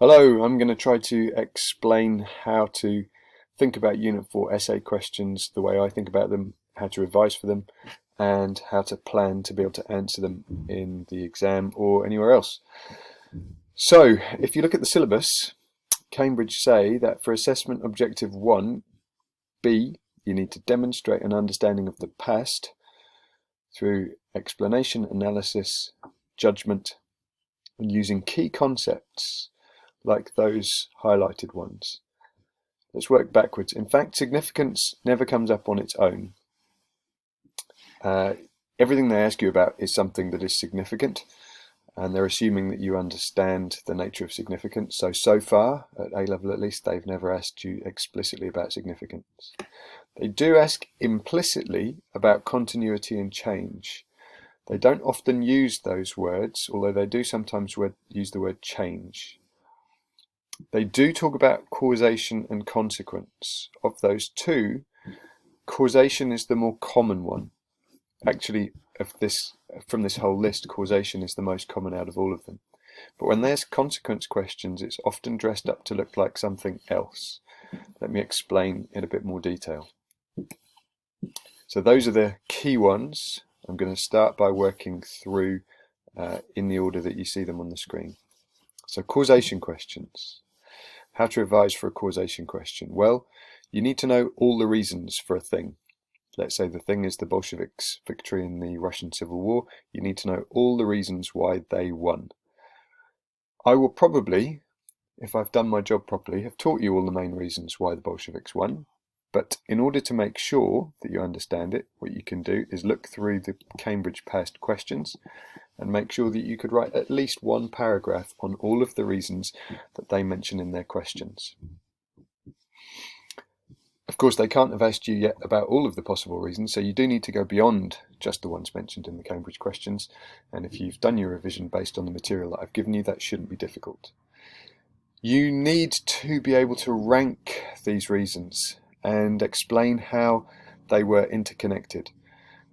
Hello, I'm going to try to explain how to think about Unit 4 essay questions the way I think about them, how to revise for them, and how to plan to be able to answer them in the exam or anywhere else. So, if you look at the syllabus, Cambridge say that for assessment objective 1B, you need to demonstrate an understanding of the past through explanation, analysis, judgment, and using key concepts like those highlighted ones. Let's work backwards. In fact, significance never comes up on its own. Everything they ask you about is something that is significant, and they're assuming that you understand the nature of significance. So far, at A level at least, they've never asked you explicitly about significance. They do ask implicitly about continuity and change. They don't often use those words, although they do sometimes use the word change. They do talk about causation and consequence. Of those two, causation is the more common one. Actually, from this whole list, causation is the most common out of all of them. But when there's consequence questions, it's often dressed up to look like something else. Let me explain in a bit more detail. So those are the key ones. I'm going to start by working through in the order that you see them on the screen. So causation questions. How to revise for a causation question? Well, you need to know all the reasons for a thing. Let's say the thing is the Bolsheviks' victory in the Russian Civil War. You need to know all the reasons why they won. I will probably, if I've done my job properly, have taught you all the main reasons why the Bolsheviks won. But in order to make sure that you understand it, what you can do is look through the Cambridge past questions and make sure that you could write at least one paragraph on all of the reasons that they mention in their questions. Of course, they can't have asked you yet about all of the possible reasons, so you do need to go beyond just the ones mentioned in the Cambridge questions, and if you've done your revision based on the material that I've given you, that shouldn't be difficult. You need to be able to rank these reasons and explain how they were interconnected.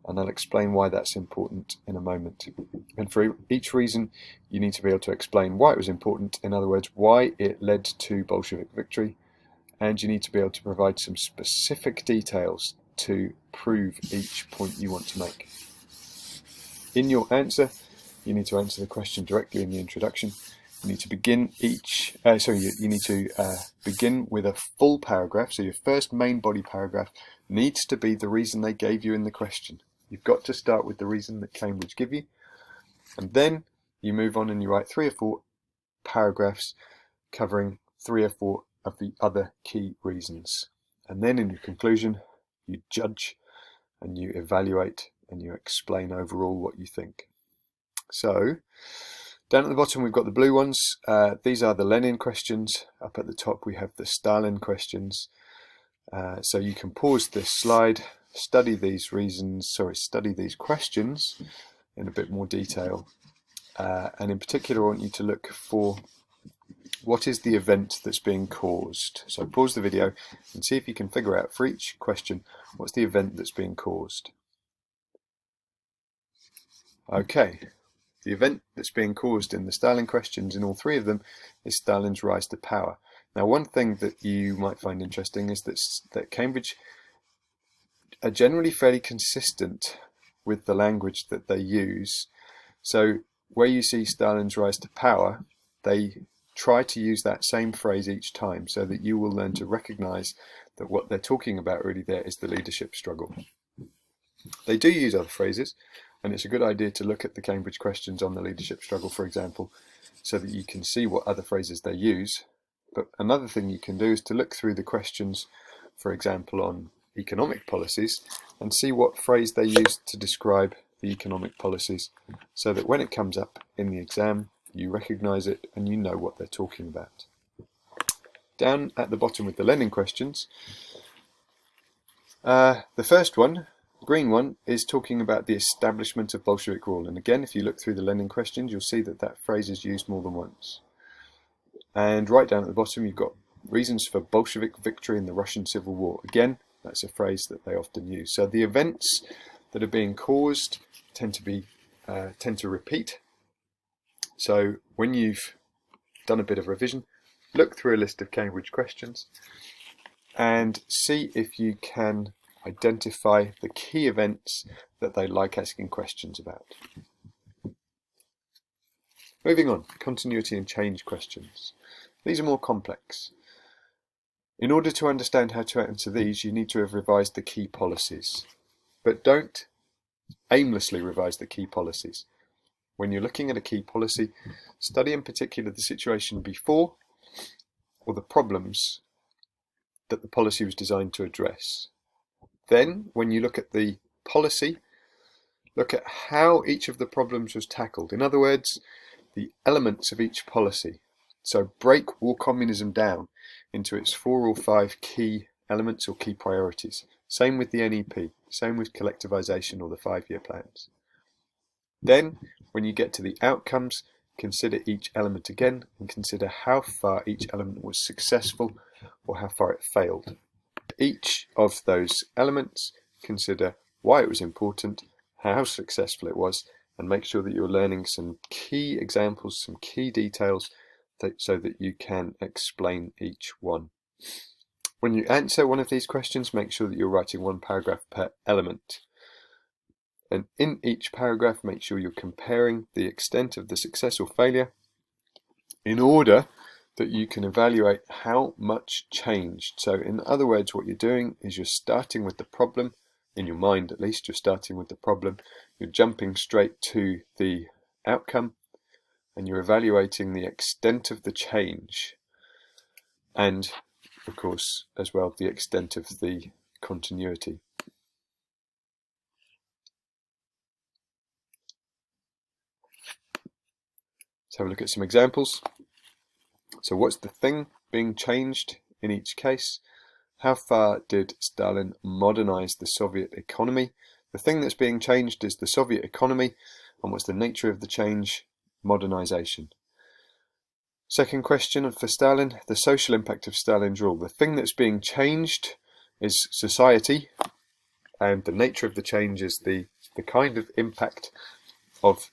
And I'll explain why that's important in a moment. And for each reason, you need to be able to explain why it was important, in other words, why it led to Bolshevik victory, and you need to be able to provide some specific details to prove each point you want to make. In your answer, you need to answer the question directly in the introduction. You need to begin you need to begin with a full paragraph. So your first main body paragraph needs to be the reason they gave you in the question. You've got to start with the reason that Cambridge give you, and then you move on and you write 3 or 4 paragraphs covering 3 or 4 of the other key reasons. And then in your conclusion, you judge and you evaluate and you explain overall what you think. So, down at the bottom we've got the blue ones. These are the Lenin questions. Up at the top we have the Stalin questions. So you can pause this slide, study these questions in a bit more detail. And in particular I want you to look for what is the event that's being caused. So pause the video and see if you can figure out for each question what's the event that's being caused. Okay. The event that's being caused in the Stalin questions, in all 3 of them, is Stalin's rise to power. Now, one thing that you might find interesting is that Cambridge are generally fairly consistent with the language that they use. So where you see Stalin's rise to power, they try to use that same phrase each time so that you will learn to recognize that what they're talking about really there is the leadership struggle. They do use other phrases, and it's a good idea to look at the Cambridge questions on the leadership struggle, for example, so that you can see what other phrases they use. But another thing you can do is to look through the questions, for example, on economic policies, and see what phrase they use to describe the economic policies, so that when it comes up in the exam, you recognize it and you know what they're talking about. Down at the bottom with the Lenin questions, the first one, the green one, is talking about the establishment of Bolshevik rule. And again, if you look through the Lenin questions, you'll see that that phrase is used more than once. And right down at the bottom, you've got reasons for Bolshevik victory in the Russian Civil War. Again, that's a phrase that they often use. So the events that are being caused tend to repeat. So when you've done a bit of revision, look through a list of Cambridge questions and see if you can identify the key events that they like asking questions about. Moving on, continuity and change questions. These are more complex. In order to understand how to answer these, you need to have revised the key policies. But don't aimlessly revise the key policies. When you're looking at a key policy, study in particular the situation before or the problems that the policy was designed to address. Then, when you look at the policy, look at how each of the problems was tackled. In other words, the elements of each policy. So break war communism down into its 4 or 5 key elements or key priorities. Same with the NEP, same with collectivization or the 5-year plans. Then, when you get to the outcomes, consider each element again and consider how far each element was successful or how far it failed. Each of those elements, consider why it was important, how successful it was, and make sure that you're learning some key examples, some key details, so that you can explain each one. When you answer one of these questions, make sure that you're writing 1 paragraph per element. And in each paragraph, make sure you're comparing the extent of the success or failure in order that you can evaluate how much changed. So in other words, what you're doing is you're starting with the problem, in your mind at least, you're starting with the problem, you're jumping straight to the outcome, and you're evaluating the extent of the change, and of course as well the extent of the continuity. Let's have a look at some examples. So what's the thing being changed in each case? How far did Stalin modernize the Soviet economy? The thing that's being changed is the Soviet economy, and what's the nature of the change? Modernization. Second question for Stalin, the social impact of Stalin's rule. The thing that's being changed is society, and the nature of the change is the kind of impact of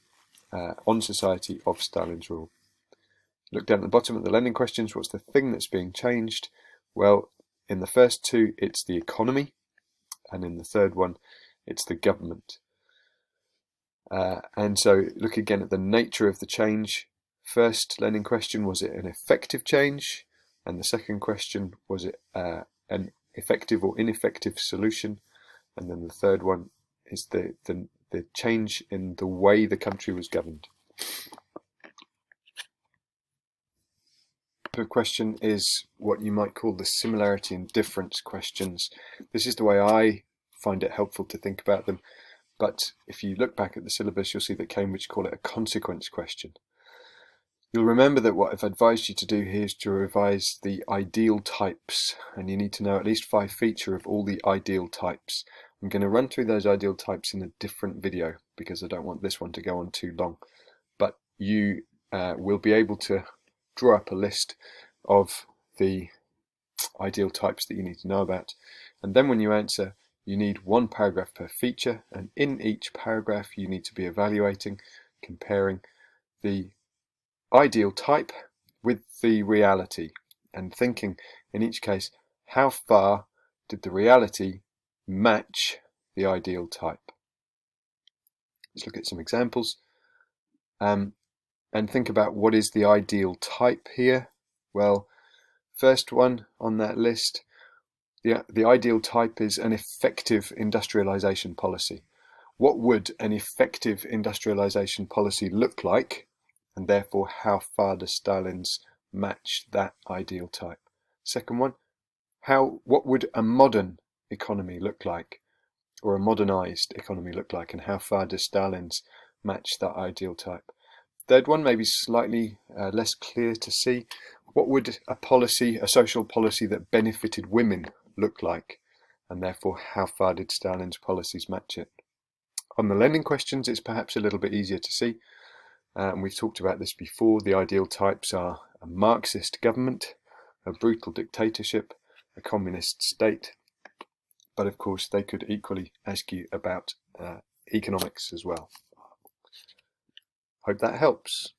on society of Stalin's rule. Look down at the bottom at the lending questions. What's the thing that's being changed? Well, in the first 2, it's the economy, and in the third one, it's the government. And so look again at the nature of the change. First lending question, was it an effective change? And the second question, was it an effective or ineffective solution? And then the third one is the change in the way the country was governed. The question is what you might call the similarity and difference questions. This is the way I find it helpful to think about them, but if you look back at the syllabus, you'll see that Cambridge call it a consequence question. You'll remember that what I've advised you to do here is to revise the ideal types, and you need to know at least 5 features of all the ideal types. I'm going to run through those ideal types in a different video because I don't want this one to go on too long, but you will be able to draw up a list of the ideal types that you need to know about, and then when you answer, you need 1 paragraph per feature, and in each paragraph you need to be evaluating, comparing the ideal type with the reality, and thinking in each case, how far did the reality match the ideal type? Let's look at some examples and think about what is the ideal type here. Well, first one on that list, the ideal type is an effective industrialization policy. What would an effective industrialization policy look like, and therefore how far does Stalin's match that ideal type? Second one, what would a modern economy look like, or a modernized economy look like, and how far does Stalin's match that ideal type? Third one, maybe slightly less clear to see. What would a social policy that benefited women look like, and therefore how far did Stalin's policies match it? On the lending questions, it's perhaps a little bit easier to see, and we've talked about this before. The ideal types are a Marxist government, a brutal dictatorship, a communist state, but of course they could equally ask you about economics as well. Hope that helps.